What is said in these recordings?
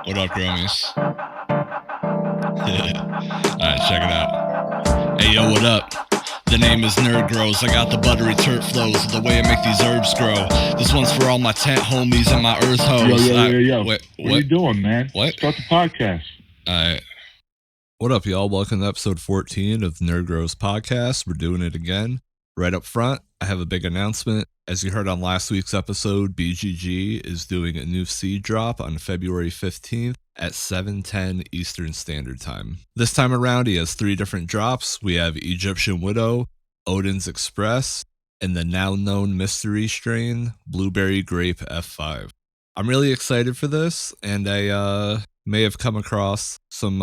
What up, Gromies? Alright, check it out. Hey, yo, what up? The name is NerdGrows. I got the buttery turf flows of the way I make these herbs grow. This one's for all my tent homies and my earth hoes. Yo. Wait, what are you doing, man? What? Start the podcast. Alright. What up, y'all? Welcome to episode 14 of NerdGrows podcast. We're doing it again. Right up front, I have a big announcement. As you heard on last week's episode, BGG is doing a new seed drop on February 15th at 7:10 Eastern Standard Time. This time around, he has 3 different drops. We have Egyptian Widow, Odin's Express, and the now known mystery strain, Blueberry Grape F5. I'm really excited for this, and I may have come across some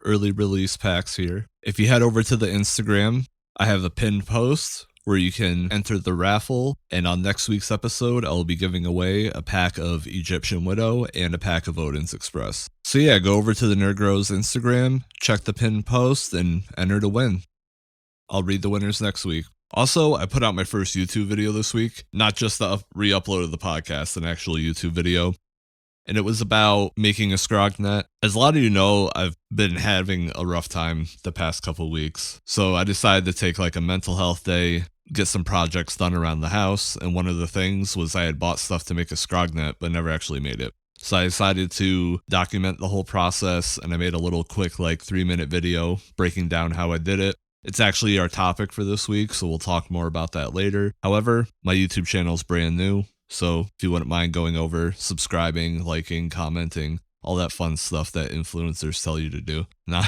early release packs here. If you head over to the Instagram, I have a pinned post where you can enter the raffle, and on next week's episode, I'll be giving away a pack of Egyptian Widow and a pack of Odin's Express. So yeah, go over to the NerdGrows Instagram, check the pinned post, and enter to win. I'll read the winners next week. Also, I put out my first YouTube video this week, not just the re-upload of the podcast, an actual YouTube video. And it was about making a SCROG net. As a lot of you know, I've been having a rough time the past couple weeks. So I decided to take like a mental health day, get some projects done around the house. And one of the things was I had bought stuff to make a SCROG net, but never actually made it. So I decided to document the whole process, and I made a little quick like 3-minute video breaking down how I did it. It's actually our topic for this week, so we'll talk more about that later. However, my YouTube channel is brand new. So if you wouldn't mind going over, subscribing, liking, commenting, all that fun stuff that influencers tell you to do. Nah,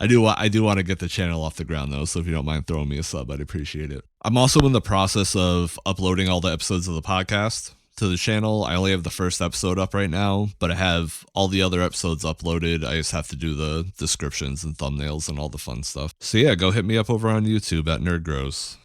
I do want to get the channel off the ground though, so if you don't mind throwing me a sub, I'd appreciate it. I'm also in the process of uploading all the episodes of the podcast to the channel. I only have the first episode up right now, but I have all the other episodes uploaded. I just have to do the descriptions and thumbnails and all the fun stuff. So yeah, go hit me up over on YouTube at NerdGrows.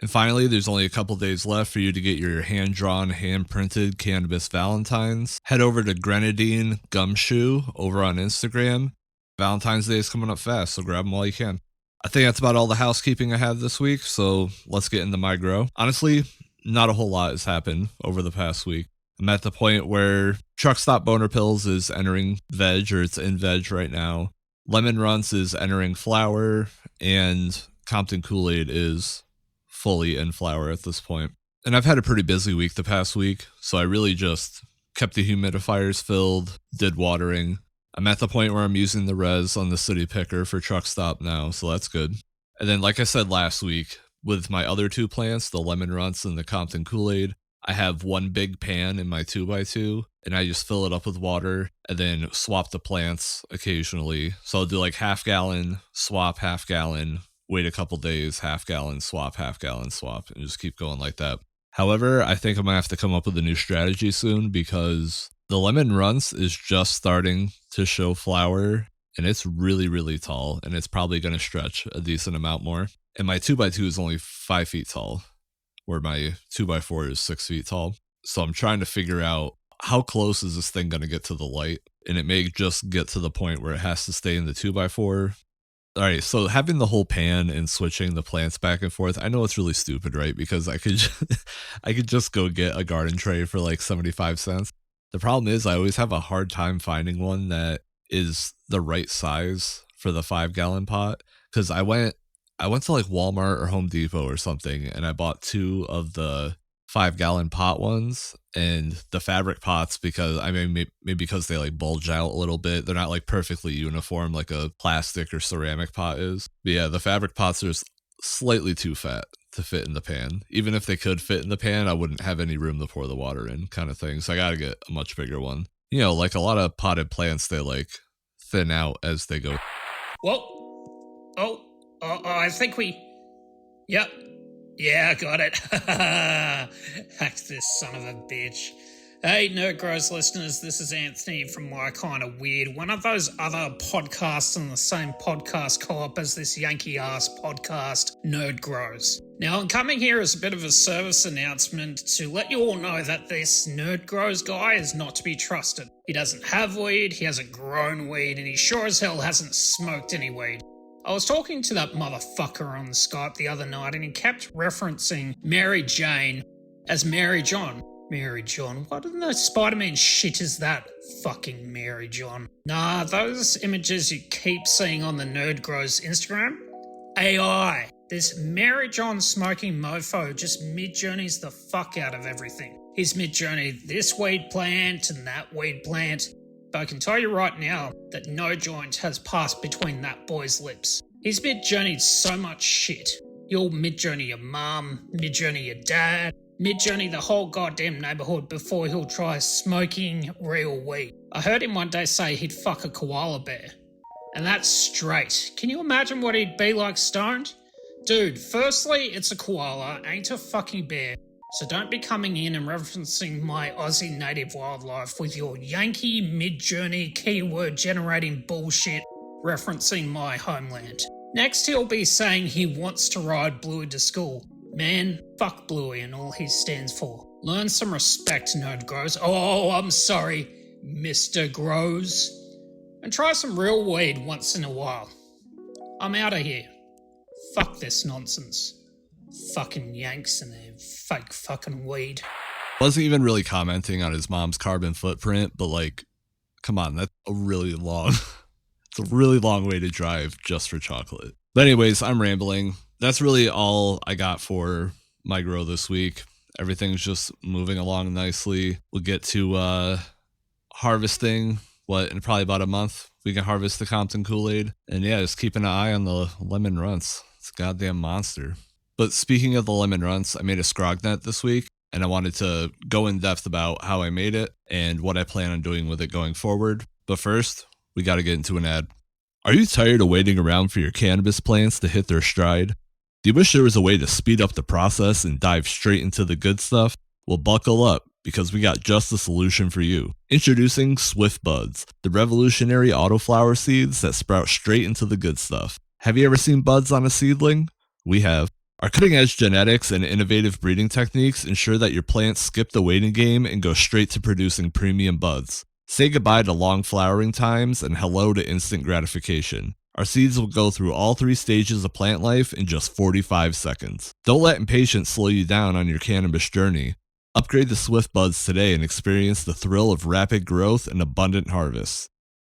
And finally, there's only a couple days left for you to get your hand-drawn, hand-printed cannabis valentines. Head over to Grenadine Gumshoe over on Instagram. Valentine's Day is coming up fast, so grab them while you can. I think that's about all the housekeeping I have this week, so let's get into my grow. Honestly, not a whole lot has happened over the past week. I'm at the point where Truck Stop Boner Pills is entering veg, or it's in veg right now. Lemon Runts is entering flower, and Compton Kool-Aid is fully in flower at this point. And I've had a pretty busy week the past week, so I really just kept the humidifiers filled, did watering. I'm at the point where I'm using the res on the city picker for Truck Stop now, so that's good. And then like I said last week, with my other 2 plants, the Lemon Runts and the Compton Kool-Aid, I have one big pan in my 2x2, and I just fill it up with water and then swap the plants occasionally. So I'll do like half gallon, swap half gallon, wait a couple days, half gallon, swap, and just keep going like that. However, I think I'm going to have to come up with a new strategy soon because the Lemon Runts is just starting to show flower, and it's really, really tall, and it's probably going to stretch a decent amount more. And my 2x2 is only 5 feet tall, where my 2x4 is 6 feet tall. So I'm trying to figure out how close is this thing going to get to the light, and it may just get to the point where it has to stay in the 2x4. All right, so having the whole pan and switching the plants back and forth, I know it's really stupid, right? Because I could just go get a garden tray for like 75 cents. The problem is I always have a hard time finding one that is the right size for the 5-gallon pot. Because I went to like Walmart or Home Depot or something, and I bought 2 of the 5-gallon pot ones, and the fabric pots, because maybe because they like bulge out a little bit, they're not like perfectly uniform like a plastic or ceramic pot is. But yeah, the fabric pots are slightly too fat to fit in the pan. Even if they could fit in the pan, I wouldn't have any room to pour the water in, kind of thing. So I gotta get a much bigger one. You know, like a lot of potted plants, they like thin out as they go. Whoa. I think we... Yep. Yeah, got it. Hack this son of a bitch. Hey, NerdGrows listeners, this is Anthony from My Kinda Weird, one of those other podcasts in the same podcast co-op as this Yankee-ass podcast, NerdGrows. Now, I'm coming here as a bit of a service announcement to let you all know that this NerdGrows guy is not to be trusted. He doesn't have weed, he hasn't grown weed, and he sure as hell hasn't smoked any weed. I was talking to that motherfucker on Skype the other night, and he kept referencing Mary Jane as Mary John. Mary John. What in the Spider-Man shit is that? Fucking Mary John. Nah, those images you keep seeing on the NerdGrows Instagram? AI. This Mary John smoking mofo just mid-journeys the fuck out of everything. He's mid-journeyed this weed plant and that weed plant. But I can tell you right now that no joint has passed between that boy's lips. He's mid-journeyed so much shit. You'll mid-journey your mum, mid-journey your dad, mid-journey the whole goddamn neighbourhood before he'll try smoking real weed. I heard him one day say he'd fuck a koala bear. And that's straight. Can you imagine what he'd be like stoned? Dude, firstly, it's a koala, ain't a fucking bear. So don't be coming in and referencing my Aussie native wildlife with your Yankee mid-journey keyword generating bullshit referencing my homeland. Next he'll be saying he wants to ride Bluey to school. Man, fuck Bluey and all he stands for. Learn some respect, NerdGrows. Oh, I'm sorry, Mr. Grows. And try some real weed once in a while. I'm out of here. Fuck this nonsense. Fucking Yanks and their fake fucking weed. Wasn't even really commenting on his mom's carbon footprint, but like, come on, that's a really long, it's a really long way to drive just for chocolate. But anyways, I'm rambling. That's really all I got for my grow this week. Everything's just moving along nicely. We'll get to harvesting, in probably about a month. We can harvest the Compton Kool-Aid. And yeah, just keeping an eye on the lemon runts. It's a goddamn monster. But speaking of the lemon runts, I made a SCROG net this week, and I wanted to go in depth about how I made it and what I plan on doing with it going forward. But first, we got to get into an ad. Are you tired of waiting around for your cannabis plants to hit their stride? Do you wish there was a way to speed up the process and dive straight into the good stuff? Well, buckle up, because we got just the solution for you. Introducing Swift Buds, the revolutionary autoflower seeds that sprout straight into the good stuff. Have you ever seen buds on a seedling? We have. Our cutting-edge genetics and innovative breeding techniques ensure that your plants skip the waiting game and go straight to producing premium buds. Say goodbye to long flowering times and hello to instant gratification. Our seeds will go through all 3 stages of plant life in just 45 seconds. Don't let impatience slow you down on your cannabis journey. Upgrade to Swift Buds today and experience the thrill of rapid growth and abundant harvests.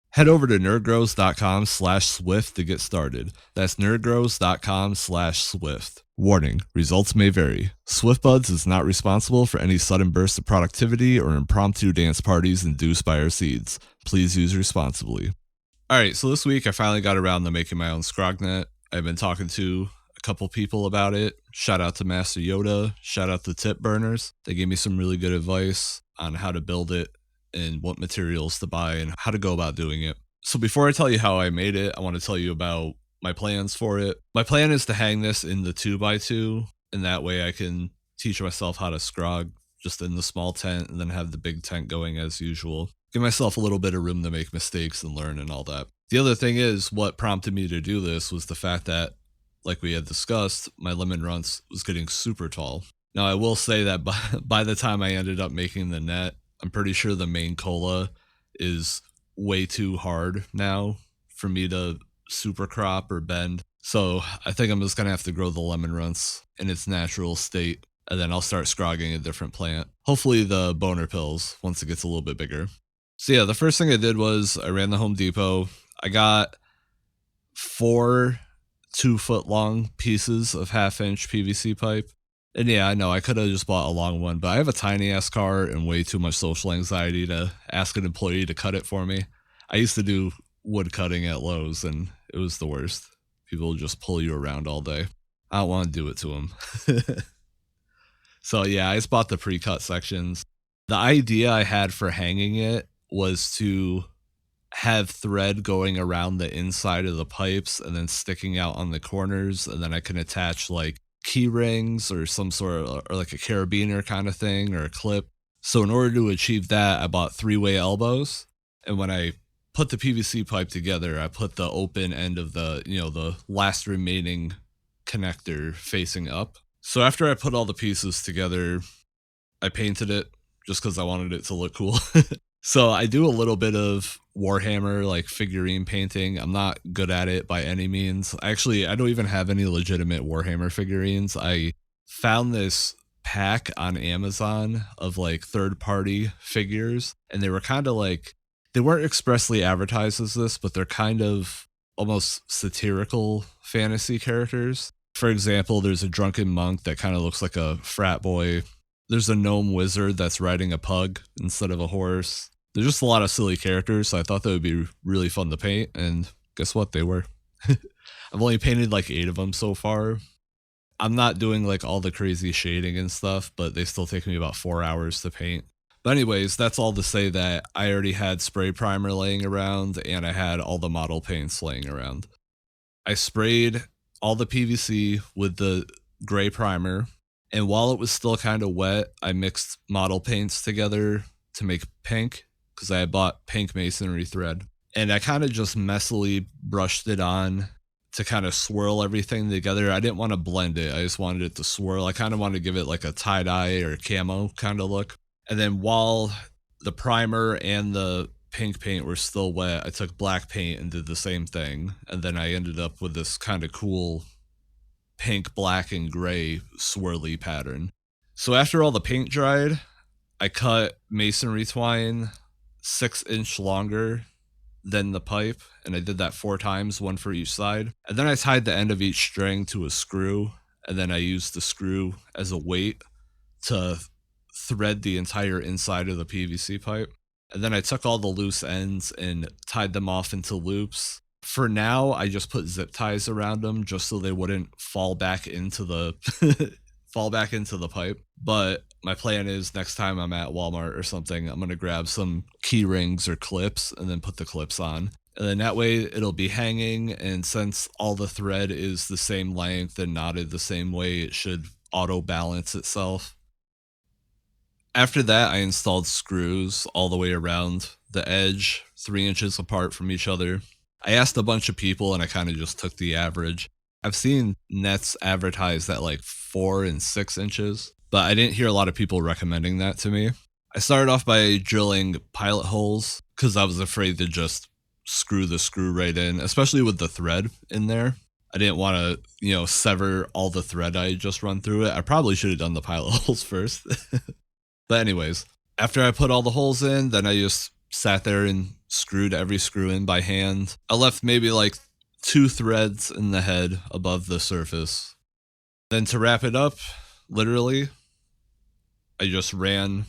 Head over to nerdgrows.com/swift to get started. That's nerdgrows.com/swift. Warning, results may vary. Swift Buds is not responsible for any sudden bursts of productivity or impromptu dance parties induced by our seeds. Please use responsibly. Alright, so this week I finally got around to making my own SCROG net. I've been talking to a couple people about it. Shout out to Master Yoda. Shout out to Tip Burners. They gave me some really good advice on how to build it and what materials to buy and how to go about doing it. So before I tell you how I made it, I want to tell you about my plans for it. My plan is to hang this in the 2x2, and that way I can teach myself how to SCROG just in the small tent and then have the big tent going as usual. Give myself a little bit of room to make mistakes and learn and all that. The other thing is, what prompted me to do this was the fact that, like we had discussed, my lemon runts was getting super tall. Now I will say that by the time I ended up making the net, I'm pretty sure the main cola is way too hard now for me to super crop or bend. So I think I'm just going to have to grow the lemon runts in its natural state, and then I'll start scrogging a different plant. Hopefully the boner pills once it gets a little bit bigger. So yeah, the first thing I did was I ran the Home Depot. I got 4 2-foot long pieces of 1/2-inch PVC pipe. And yeah, I know I could have just bought a long one, but I have a tiny ass car and way too much social anxiety to ask an employee to cut it for me. I used to do wood cutting at Lowe's and it was the worst. People just pull you around all day. I don't want to do it to them. So yeah, I just bought the pre-cut sections. The idea I had for hanging it was to have thread going around the inside of the pipes and then sticking out on the corners, and then I can attach like key rings or some sort of, or like a carabiner kind of thing or a clip. So in order to achieve that, I bought 3-way elbows, and when I put the PVC pipe together, I put the open end of the, the last remaining connector facing up. So after I put all the pieces together, I painted it just because I wanted it to look cool. So I do a little bit of Warhammer, like figurine painting. I'm not good at it by any means. Actually, I don't even have any legitimate Warhammer figurines. I found this pack on Amazon of like third-party figures, and they were kind of like, they weren't expressly advertised as this, but they're kind of almost satirical fantasy characters. For example, there's a drunken monk that kind of looks like a frat boy. There's a gnome wizard that's riding a pug instead of a horse. There's just a lot of silly characters, so I thought that would be really fun to paint, and guess what? They were. I've only painted like 8 of them so far. I'm not doing like all the crazy shading and stuff, but they still take me about 4 hours to paint. But anyways, that's all to say that I already had spray primer laying around, and I had all the model paints laying around. I sprayed all the PVC with the gray primer, and while it was still kind of wet, I mixed model paints together to make pink, because I had bought pink masonry thread. And I kind of just messily brushed it on to kind of swirl everything together. I didn't want to blend it, I just wanted it to swirl. I kind of wanted to give it like a tie-dye or camo kind of look. And then while the primer and the pink paint were still wet, I took black paint and did the same thing. And then I ended up with this kind of cool pink, black, and gray swirly pattern. So after all the paint dried, I cut masonry twine 6-inch longer than the pipe, and I did that 4 times, 1 for each side. And then I tied the end of each string to a screw, and then I used the screw as a weight to thread the entire inside of the PVC pipe. And then I took all the loose ends and tied them off into loops. For now, I just put zip ties around them just so they wouldn't fall back into the pipe. But my plan is next time I'm at Walmart or something, I'm going to grab some key rings or clips and then put the clips on. And then that way it'll be hanging, and since all the thread is the same length and knotted the same way, it should auto balance itself. After that, I installed screws all the way around the edge, 3 inches apart from each other. I asked a bunch of people and I kind of just took the average. I've seen nets advertised at like 4 and 6 inches, but I didn't hear a lot of people recommending that to me. I started off by drilling pilot holes because I was afraid to just screw the screw right in, especially with the thread in there. I didn't want to, sever all the thread I had just run through it. I probably should have done the pilot holes first. But anyways, after I put all the holes in, then I just sat there and screwed every screw in by hand. I left maybe like 2 threads in the head above the surface. Then to wrap it up, literally, I just ran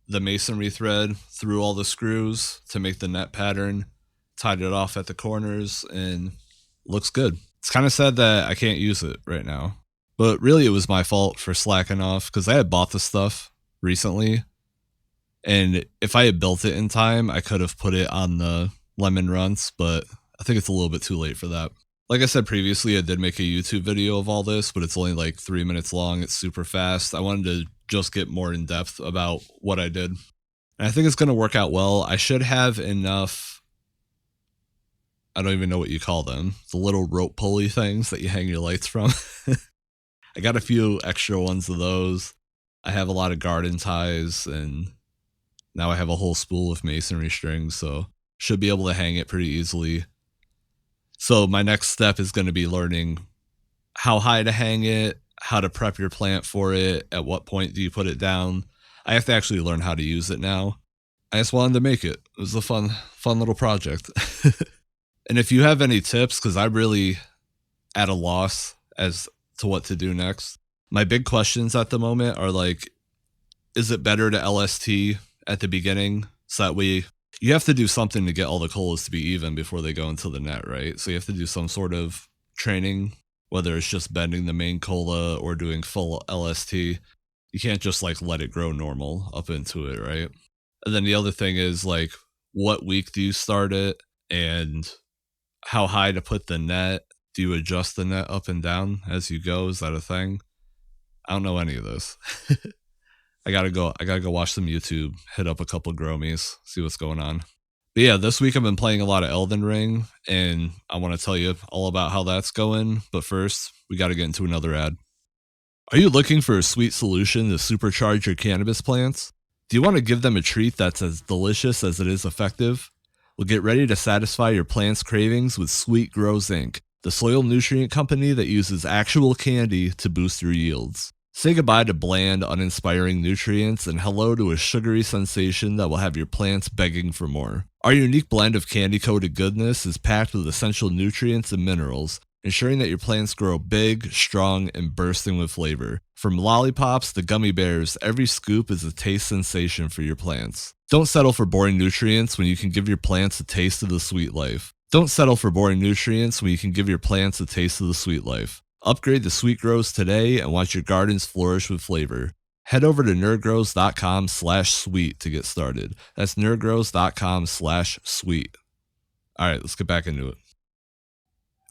the masonry thread through all the screws to make the net pattern, tied it off at the corners, and looks good. It's kind of sad that I can't use it right now, but really it was my fault for slacking off because I had bought the stuff recently, and if I had built it in time, I could have put it on the lemon runts, but I think it's a little bit too late for that. Like I said previously, I did make a YouTube video of all this, but it's only like 3 minutes long. It's super fast. I wanted to just get more in depth about what I did, and I think it's going to work out well. I should have enough, I don't even know what you call them, the little rope pulley things that you hang your lights from. I got a few extra ones of those. I have a lot of garden ties, and now I have a whole spool of masonry strings, so should be able to hang it pretty easily. So my next step is going to be learning how high to hang it, how to prep your plant for it, at what point do you put it down. I have to actually learn how to use it now. I just wanted to make it. It was a fun little project. And if you have any tips, because I'm really at a loss as to what to do next. My big questions at the moment are like, is it better to LST at the beginning? So that way you have to do something to get all the colas to be even before they go into the net, right? So you have to do some sort of training, whether it's just bending the main cola or doing full LST. You can't just like let it grow normal up into it, right? And then the other thing is like, what week do you start it and how high to put the net? Do you adjust the net up and down as you go? Is that a thing? I don't know any of this. I gotta go watch some YouTube, hit up a couple Gromies, see what's going on. But yeah, this week I've been playing a lot of Elden Ring, and I want to tell you all about how that's going. But first, we got to get into another ad. Are you looking for a sweet solution to supercharge your cannabis plants? Do you want to give them a treat that's as delicious as it is effective? Well, get ready to satisfy your plant's cravings with Sweet Grows Inc., the soil nutrient company that uses actual candy to boost your yields. Say goodbye to bland, uninspiring nutrients and hello to a sugary sensation that will have your plants begging for more. Our unique blend of candy-coated goodness is packed with essential nutrients and minerals, ensuring that your plants grow big, strong, and bursting with flavor. From lollipops to gummy bears, every scoop is a taste sensation for your plants. Don't settle for boring nutrients when you can give your plants a taste of the sweet life. Don't settle for boring nutrients when you can give your plants a taste of the sweet life. Upgrade to SweetGrows today and watch your gardens flourish with flavor. Head over to nerdgrows.com/sweet to get started. That's nerdgrows.com/sweet. All right, let's get back into it.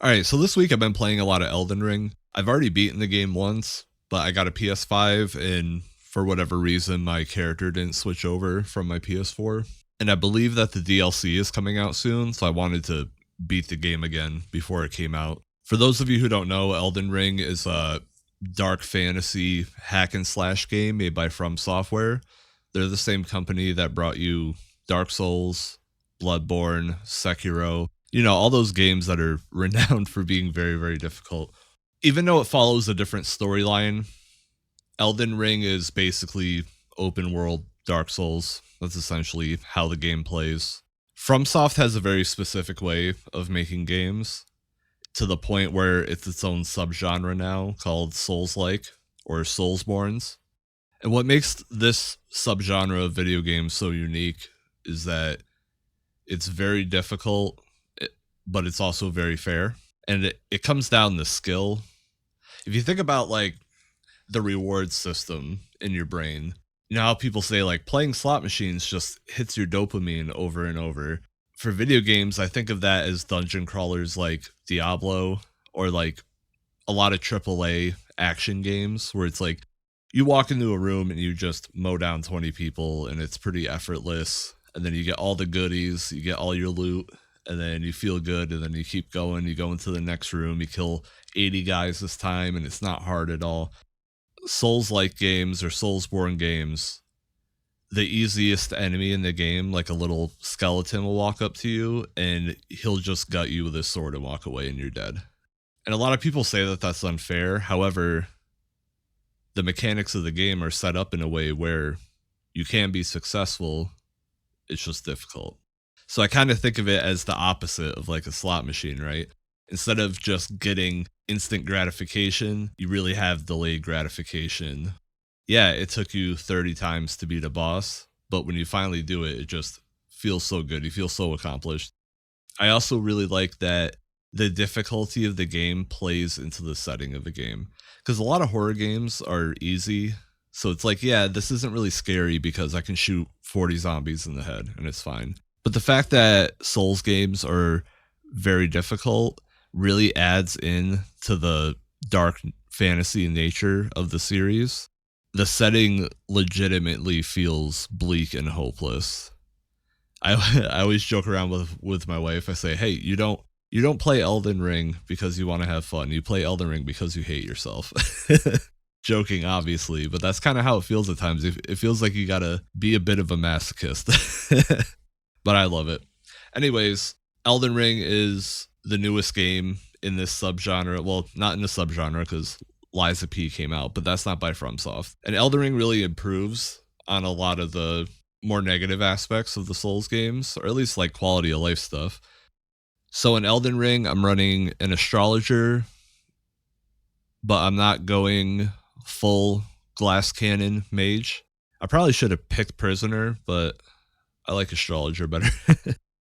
All right, so this week I've been playing a lot of Elden Ring. I've already beaten the game once, but I got a PS5 and for whatever reason my character didn't switch over from my PS4. And I believe that the DLC is coming out soon, so I wanted to beat the game again before it came out. For those of you who don't know, Elden Ring is a dark fantasy hack and slash game made by From Software. They're the same company that brought you Dark Souls, Bloodborne, Sekiro, all those games that are renowned for being very, very difficult. Even though it follows a different storyline, Elden Ring is basically open world Dark Souls. That's essentially how the game plays. FromSoft has a very specific way of making games, to the point where it's its own subgenre now called Souls-like or Soulsborns. And what makes this subgenre of video games so unique is that it's very difficult, but it's also very fair. And it comes down to skill. If you think about like the reward system in your brain, you know how people say like playing slot machines just hits your dopamine over and over. For video games, I think of that as dungeon crawlers like Diablo or like a lot of AAA action games where it's like you walk into a room and you just mow down 20 people and it's pretty effortless. And then you get all the goodies, you get all your loot, and then you feel good, and then you keep going, you go into the next room, you kill 80 guys this time, and it's not hard at all. Souls-like games or Soulsborne games, the easiest enemy in the game, like a little skeleton, will walk up to you and he'll just gut you with his sword and walk away and you're dead. And a lot of people say that that's unfair. However, the mechanics of the game are set up in a way where you can be successful. It's just difficult. So I kind of think of it as the opposite of like a slot machine, right? Instead of just getting instant gratification, you really have delayed gratification. Yeah, it took you 30 times to beat a boss, but when you finally do it, it just feels so good. You feel so accomplished. I also really like that the difficulty of the game plays into the setting of the game. Because a lot of horror games are easy. So it's like, yeah, this isn't really scary because I can shoot 40 zombies in the head and it's fine. But the fact that Souls games are very difficult really adds in to the dark fantasy nature of the series. The setting legitimately feels bleak and hopeless. I always joke around with my wife. I say, hey, you don't play Elden Ring because you want to have fun. You play Elden Ring because you hate yourself. Joking, obviously, but that's kind of how it feels at times. It feels like you gotta be a bit of a masochist. But I love it. Anyways, Elden Ring is the newest game in this subgenre. Well, not in the subgenre because Lies of P came out, but that's not by FromSoft. And Elden Ring really improves on a lot of the more negative aspects of the Souls games, or at least like quality of life stuff. So in Elden Ring, I'm running an astrologer, but I'm not going full glass cannon mage. I probably should have picked prisoner, but I like astrologer better.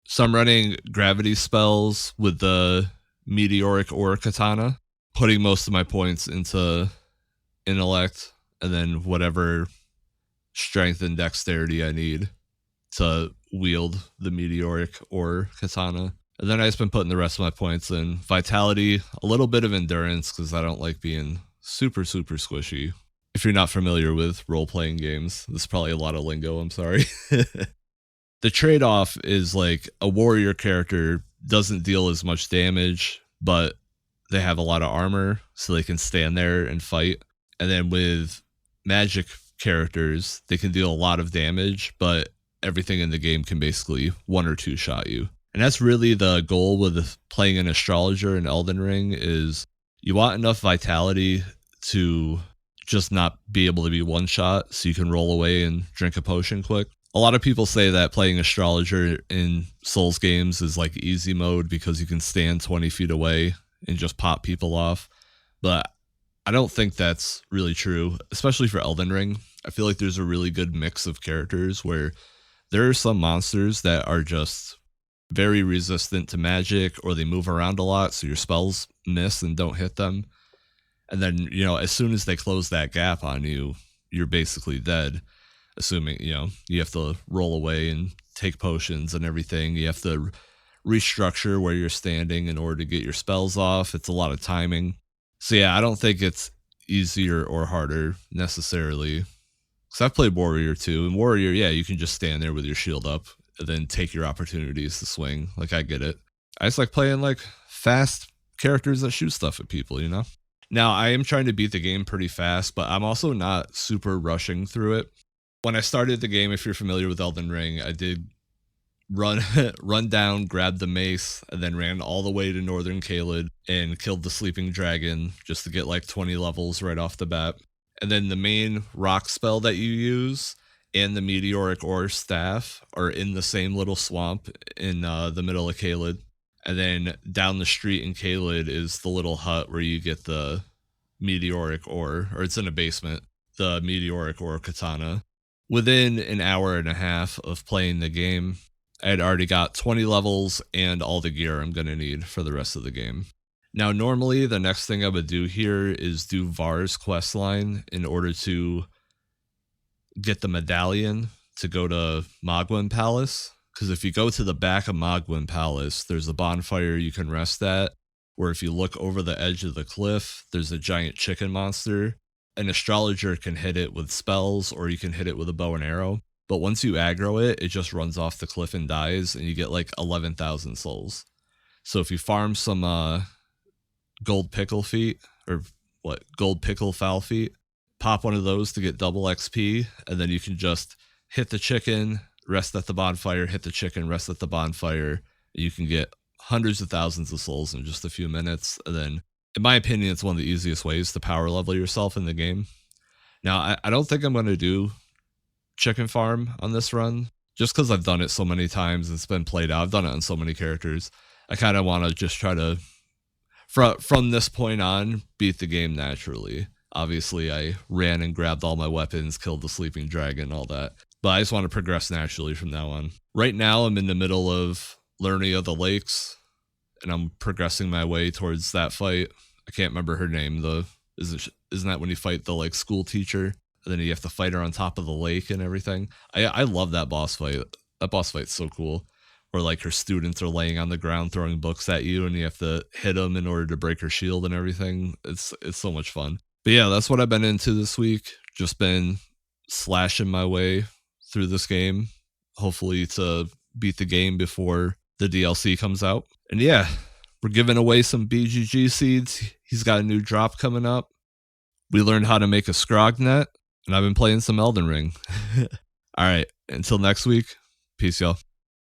So I'm running gravity spells with the meteoric ore katana, putting most of my points into intellect and then whatever strength and dexterity I need to wield the meteoric ore katana. And then I just been putting the rest of my points in vitality, a little bit of endurance because I don't like being super, super squishy. If you're not familiar with role-playing games, this is probably a lot of lingo, I'm sorry. The trade-off is like a warrior character doesn't deal as much damage, but they have a lot of armor, so they can stand there and fight. And then with magic characters, they can deal a lot of damage, but everything in the game can basically one or two shot you. And that's really the goal with playing an astrologer in Elden Ring is you want enough vitality to just not be able to be one shot, so you can roll away and drink a potion quick. A lot of people say that playing Astrologer in Souls games is like easy mode because you can stand 20 feet away and just pop people off. But I don't think that's really true, especially for Elden Ring. I feel like there's a really good mix of characters where there are some monsters that are just very resistant to magic, or they move around a lot, so your spells miss and don't hit them. And then, as soon as they close that gap on you, you're basically dead. Assuming, you have to roll away and take potions and everything. You have to restructure where you're standing in order to get your spells off. It's a lot of timing. So yeah, I don't think it's easier or harder necessarily. Because I've played Warrior too, and Warrior, yeah, you can just stand there with your shield up and then take your opportunities to swing. Like, I get it. I just like playing like fast characters that shoot stuff at people, Now, I am trying to beat the game pretty fast, but I'm also not super rushing through it. When I started the game, if you're familiar with Elden Ring, I did run down, grab the mace, and then ran all the way to Northern Caelid and killed the sleeping dragon just to get like 20 levels right off the bat. And then the main rock spell that you use and the meteoric ore staff are in the same little swamp in the middle of Caelid. And then down the street in Caelid is the little hut where you get the meteoric ore, or it's in a basement, the meteoric ore katana. Within an hour and a half of playing the game, I had already got 20 levels and all the gear I'm going to need for the rest of the game. Now, normally, the next thing I would do here is do Var's questline in order to get the medallion to go to Mogwin Palace. Because if you go to the back of Mogwin Palace, there's a bonfire you can rest at, where if you look over the edge of the cliff, there's a giant chicken monster. An astrologer can hit it with spells, or you can hit it with a bow and arrow. But once you aggro it, it just runs off the cliff and dies, and you get like 11,000 souls. So if you farm some gold pickle feet, or gold pickle foul feet, pop one of those to get double XP, and then you can just hit the chicken, rest at the bonfire, hit the chicken, rest at the bonfire. You can get hundreds of thousands of souls in just a few minutes, and then, in my opinion, it's one of the easiest ways to power level yourself in the game. Now, I don't think I'm going to do chicken farm on this run, just because I've done it so many times and it's been played out. I've done it on so many characters. I kind of want to just try to, from this point on, beat the game naturally. Obviously, I ran and grabbed all my weapons, killed the sleeping dragon, all that. But I just want to progress naturally from now on. Right now, I'm in the middle of Lernia the Lakes, and I'm progressing my way towards that fight. I can't remember her name. Isn't that when you fight the like school teacher? And then you have to fight her on top of the lake and everything. I love that boss fight. That boss fight's so cool. Where like her students are laying on the ground throwing books at you, and you have to hit them in order to break her shield and everything. It's so much fun. But yeah, that's what I've been into this week. Just been slashing my way through this game, hopefully to beat the game before the DLC comes out. And yeah, we're giving away some BGG seeds. He's got a new drop coming up. We learned how to make a SCROG net, and I've been playing some Elden Ring. All right, until next week, peace, y'all.